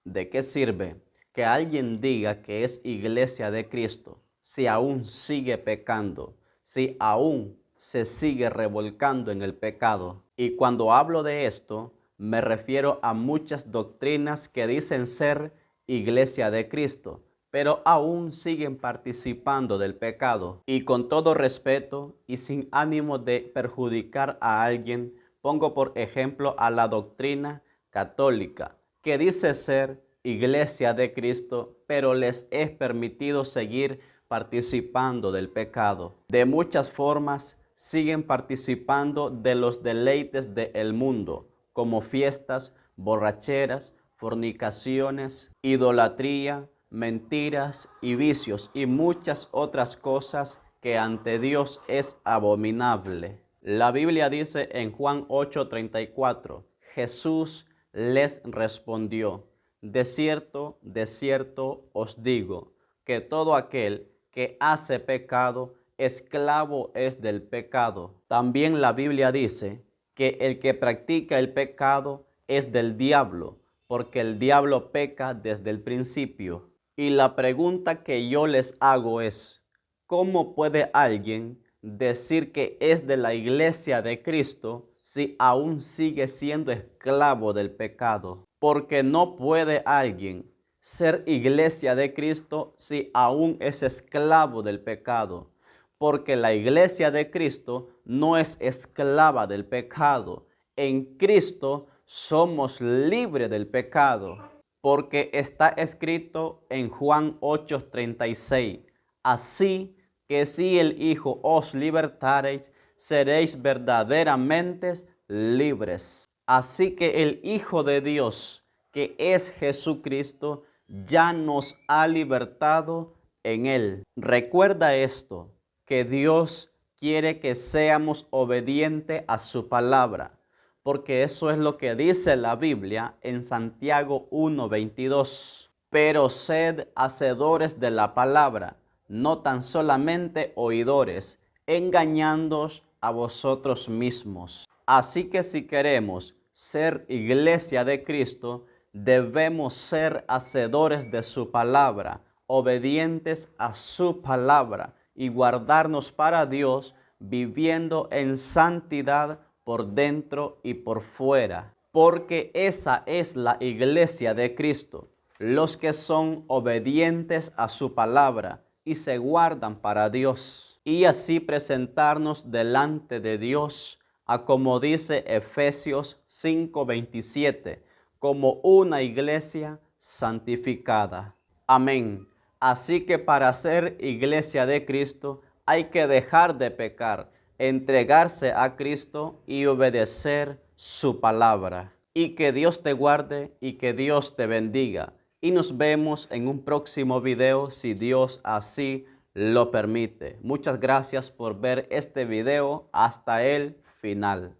¿De qué sirve que alguien diga que es iglesia de Cristo si aún sigue pecando, si aún se sigue revolcando en el pecado? Y cuando hablo de esto, me refiero a muchas doctrinas que dicen ser iglesia de Cristo, pero aún siguen participando del pecado. Y con todo respeto y sin ánimo de perjudicar a alguien, pongo por ejemplo a la doctrina católica, que dice ser iglesia de Cristo, pero les es permitido seguir participando del pecado. De muchas formas siguen participando de los deleites del mundo, como fiestas, borracheras, fornicaciones, idolatría, mentiras y vicios y muchas otras cosas que ante Dios es abominable. La Biblia dice en Juan 8:34, Jesús les respondió: de cierto os digo, que todo aquel que hace pecado, esclavo es del pecado. También la Biblia dice que el que practica el pecado es del diablo, porque el diablo peca desde el principio. Y la pregunta que yo les hago es, ¿cómo puede alguien decir que es de la iglesia de Cristo si aún sigue siendo esclavo del pecado? Porque no puede alguien ser iglesia de Cristo si aún es esclavo del pecado. Porque la iglesia de Cristo no es esclava del pecado. En Cristo somos libres del pecado. Porque está escrito en Juan 8:36, así que si el Hijo os libertareis, seréis verdaderamente libres. Así que el Hijo de Dios, que es Jesucristo, ya nos ha libertado en Él. Recuerda esto, que Dios quiere que seamos obedientes a su palabra, porque eso es lo que dice la Biblia en Santiago 1:22. Pero sed hacedores de la palabra, no tan solamente oidores, engañándoos a vosotros mismos. Así que si queremos ser iglesia de Cristo, debemos ser hacedores de su palabra, obedientes a su palabra y guardarnos para Dios, viviendo en santidad por dentro y por fuera. Porque esa es la iglesia de Cristo, los que son obedientes a su palabra y se guardan para Dios. Y así presentarnos delante de Dios, a como dice Efesios 5:27, como una iglesia santificada. Amén. Así que para ser iglesia de Cristo hay que dejar de pecar, entregarse a Cristo y obedecer su palabra. Y que Dios te guarde y que Dios te bendiga. Y nos vemos en un próximo video si Dios así lo permite. Muchas gracias por ver este video hasta el final.